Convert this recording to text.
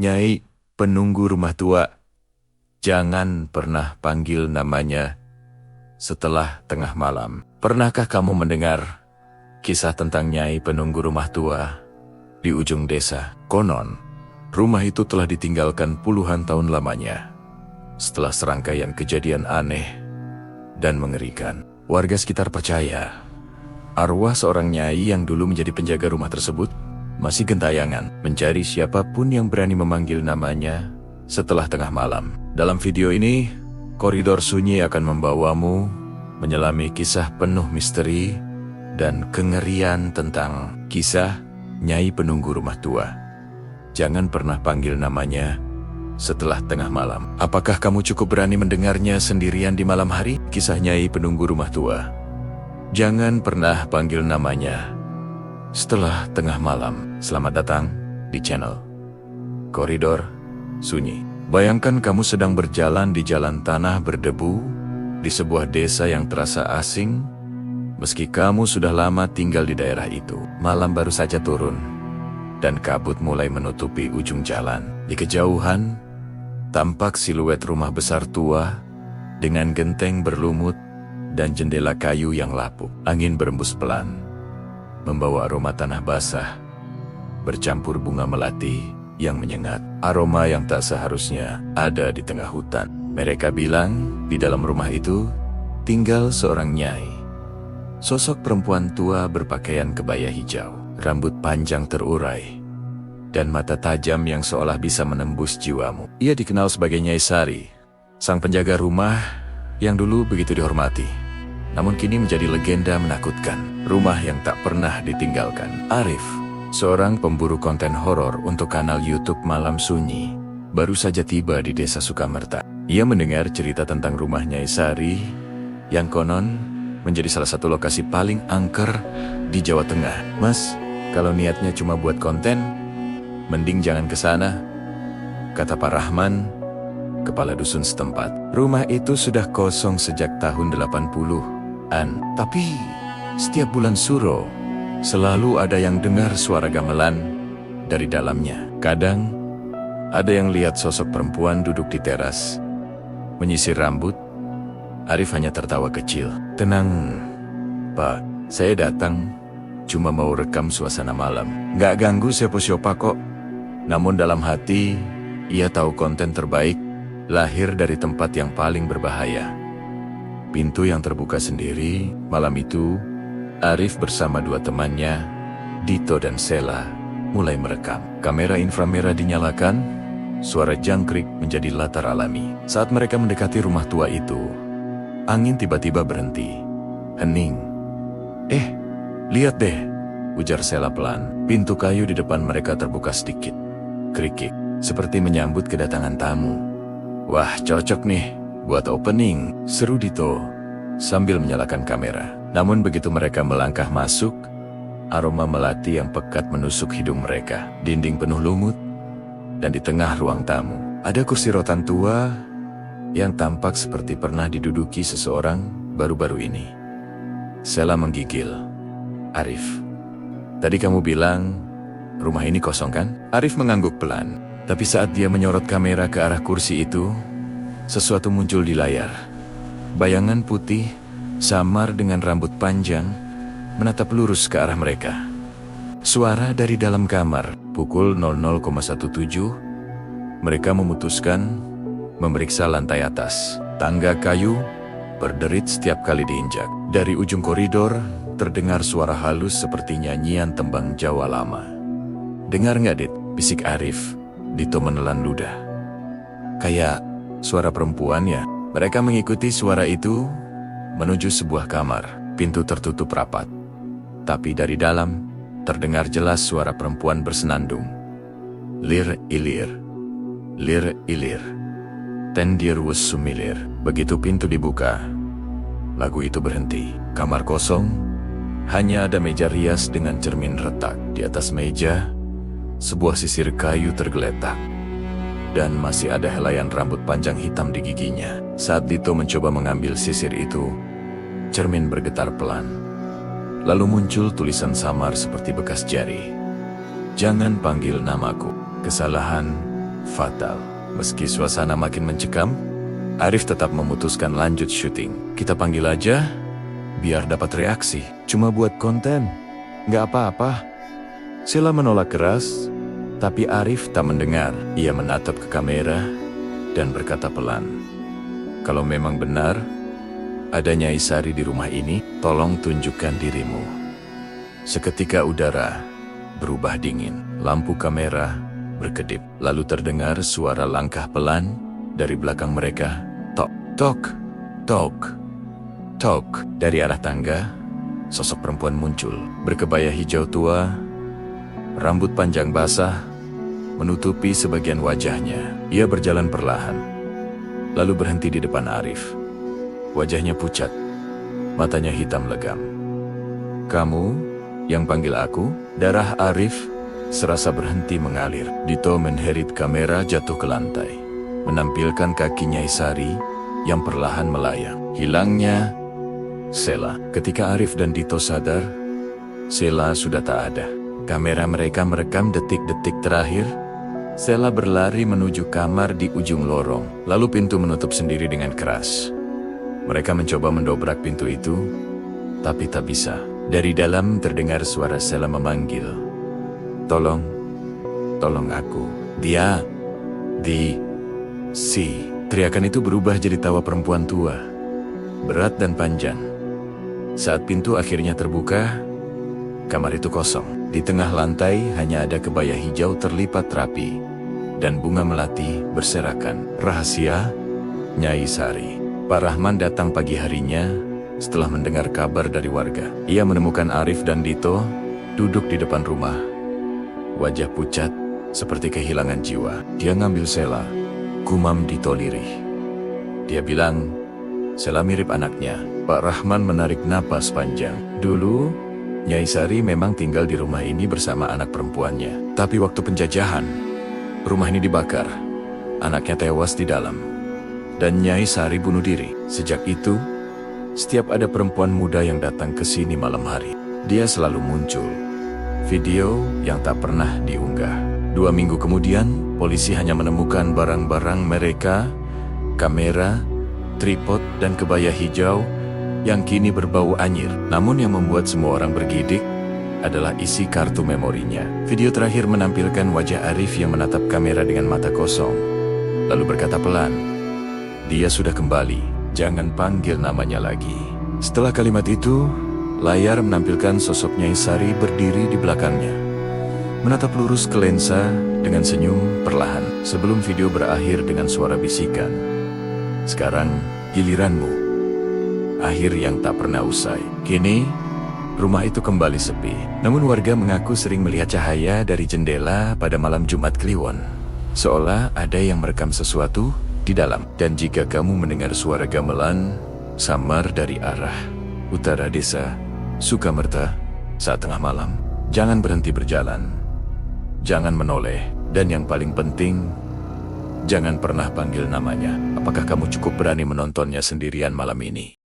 Nyai, penunggu rumah tua, jangan pernah panggil namanya setelah tengah malam. Pernahkah kamu mendengar kisah tentang Nyai penunggu rumah tua di ujung desa? Konon, rumah itu telah ditinggalkan puluhan tahun lamanya. Setelah serangkaian kejadian aneh dan mengerikan, warga sekitar percaya arwah seorang nyai yang dulu menjadi penjaga rumah tersebut masih gentayangan mencari siapapun yang berani memanggil namanya setelah tengah malam. Dalam video ini, Koridor Sunyi akan membawamu menyelami kisah penuh misteri dan kengerian tentang kisah Nyai Penunggu Rumah Tua. Jangan pernah panggil namanya setelah tengah malam. Apakah kamu cukup berani mendengarnya sendirian di malam hari? Kisah Nyai Penunggu Rumah Tua. Jangan pernah panggil namanya setelah tengah malam. Selamat datang di channel Koridor Sunyi. Bayangkan kamu sedang berjalan di jalan tanah berdebu di sebuah desa yang terasa asing, meski kamu sudah lama tinggal di daerah itu. Malam baru saja turun, dan kabut mulai menutupi ujung jalan. Di kejauhan, tampak siluet rumah besar tua dengan genteng berlumut dan jendela kayu yang lapuk. Angin berembus pelan, membawa aroma tanah basah, bercampur bunga melati yang menyengat. Aroma yang tak seharusnya ada di tengah hutan. Mereka bilang di dalam rumah itu tinggal seorang nyai. Sosok perempuan tua berpakaian kebaya hijau, rambut panjang terurai, dan mata tajam yang seolah bisa menembus jiwamu. Ia dikenal sebagai Nyai Sari, sang penjaga rumah yang dulu begitu dihormati, namun kini menjadi legenda menakutkan. Rumah yang tak pernah ditinggalkan. Arif, seorang pemburu konten horor untuk kanal YouTube Malam Sunyi, baru saja tiba di desa Sukamerta. Ia mendengar cerita tentang rumah Nyai Sari yang konon menjadi salah satu lokasi paling angker di Jawa Tengah. Mas, kalau niatnya cuma buat konten, mending jangan ke sana, kata Pak Rahman, kepala dusun setempat. Rumah itu sudah kosong sejak tahun 80-an, tapi setiap bulan suro selalu ada yang dengar suara gamelan dari dalamnya. Kadang ada yang lihat sosok perempuan duduk di teras, menyisir rambut. Arif hanya tertawa kecil. Tenang, Pak, saya datang cuma mau rekam suasana malam. Nggak ganggu siapa-siapa kok. Namun dalam hati, ia tahu konten terbaik lahir dari tempat yang paling berbahaya. Pintu yang terbuka sendiri. Malam itu, Arif bersama dua temannya, Dito dan Sela, mulai merekam. Kamera inframerah dinyalakan, suara jangkrik menjadi latar alami. Saat mereka mendekati rumah tua itu, angin tiba-tiba berhenti, hening. Lihat deh, ujar Sela pelan. Pintu kayu di depan mereka terbuka sedikit, kerikik, seperti menyambut kedatangan tamu. Wah, cocok nih buat opening, seru Dito sambil menyalakan kamera. Namun begitu mereka melangkah masuk, aroma melati yang pekat menusuk hidung mereka. Dinding penuh lumut, dan di tengah ruang tamu ada kursi rotan tua yang tampak seperti pernah diduduki seseorang baru-baru ini. Sela menggigil. Arif, tadi kamu bilang rumah ini kosong kan? Arif mengangguk pelan, tapi saat dia menyorot kamera ke arah kursi itu, sesuatu muncul di layar. Bayangan putih, samar dengan rambut panjang, menatap lurus ke arah mereka. Suara dari dalam kamar. Pukul 00,17, mereka memutuskan memeriksa lantai atas. Tangga kayu berderit setiap kali diinjak. Dari ujung koridor terdengar suara halus seperti nyanyian tembang Jawa lama. Dengar nggak, Dit? Bisik Arif. Dito menelan ludah. Kayak suara perempuan ya. Mereka mengikuti suara itu menuju sebuah kamar. Pintu tertutup rapat, tapi dari dalam terdengar jelas suara perempuan bersenandung. Lir ilir, lir ilir, tendir wus sumilir. Begitu pintu dibuka, lagu itu berhenti. Kamar kosong, hanya ada meja rias dengan cermin retak. Di atas meja, sebuah sisir kayu tergeletak, dan masih ada helaian rambut panjang hitam di giginya. Saat Dito mencoba mengambil sisir itu, cermin bergetar pelan. Lalu muncul tulisan samar seperti bekas jari. Jangan panggil namaku. Kesalahan fatal. Meski suasana makin mencekam, Arif tetap memutuskan lanjut syuting. Kita panggil aja, biar dapat reaksi. Cuma buat konten, nggak apa-apa. Sheila menolak keras, tapi Arif tak mendengar. Ia menatap ke kamera dan berkata pelan, "Kalau memang benar ada Nyai Sari di rumah ini, tolong tunjukkan dirimu." Seketika udara berubah dingin. Lampu kamera berkedip. Lalu terdengar suara langkah pelan dari belakang mereka. Tok, tok, tok, tok. Dari arah tangga, sosok perempuan muncul. Berkebaya hijau tua, rambut panjang basah, menutupi sebagian wajahnya. Ia berjalan perlahan, lalu berhenti di depan Arif. Wajahnya pucat, matanya hitam legam. "Kamu yang panggil aku?" Darah Arif serasa berhenti mengalir. Dito menherit kamera jatuh ke lantai, menampilkan kaki Nyai Sari yang perlahan melayang. Hilangnya Sheila. Ketika Arif dan Dito sadar, Sheila sudah tak ada. Kamera mereka merekam detik-detik terakhir. Sheila berlari menuju kamar di ujung lorong, lalu pintu menutup sendiri dengan keras. Mereka mencoba mendobrak pintu itu, tapi tak bisa. Dari dalam terdengar suara Sheila memanggil, "Tolong, tolong aku." "Dia, si." Teriakan itu berubah jadi tawa perempuan tua, berat dan panjang. Saat pintu akhirnya terbuka, kamar itu kosong. Di tengah lantai hanya ada kebaya hijau terlipat rapi, dan bunga melati berserakan. Rahasia Nyai Sari. Pak Rahman datang pagi harinya setelah mendengar kabar dari warga. Ia menemukan Arif dan Dito duduk di depan rumah. Wajah pucat, seperti kehilangan jiwa. "Dia ngambil Sheila," gumam Dito lirih. Dia bilang, "Sheila mirip anaknya." Pak Rahman menarik napas panjang. "Dulu, Nyai Sari memang tinggal di rumah ini bersama anak perempuannya. Tapi waktu penjajahan, rumah ini dibakar. Anaknya tewas di dalam. Dan Nyai Sari bunuh diri. Sejak itu, setiap ada perempuan muda yang datang ke sini malam hari, dia selalu muncul. Video yang tak pernah diunggah. 2 minggu kemudian, polisi hanya menemukan barang-barang mereka, kamera, tripod, dan kebaya hijau yang kini berbau anyir. Namun yang membuat semua orang bergidik adalah isi kartu memorinya. Video terakhir menampilkan wajah Arif yang menatap kamera dengan mata kosong, lalu berkata pelan, "Dia sudah kembali, jangan panggil namanya lagi." Setelah kalimat itu, layar menampilkan sosok Nyai Sari berdiri di belakangnya, menatap lurus ke lensa dengan senyum perlahan, sebelum video berakhir dengan suara bisikan, "Sekarang giliranmu." Akhir yang tak pernah usai. Kini, rumah itu kembali sepi. Namun warga mengaku sering melihat cahaya dari jendela pada malam Jumat Kliwon. Seolah ada yang merekam sesuatu di dalam. Dan jika kamu mendengar suara gamelan samar dari arah utara desa Sukamerta saat tengah malam, jangan berhenti berjalan. Jangan menoleh. Dan yang paling penting, jangan pernah panggil namanya. Apakah kamu cukup berani menontonnya sendirian malam ini?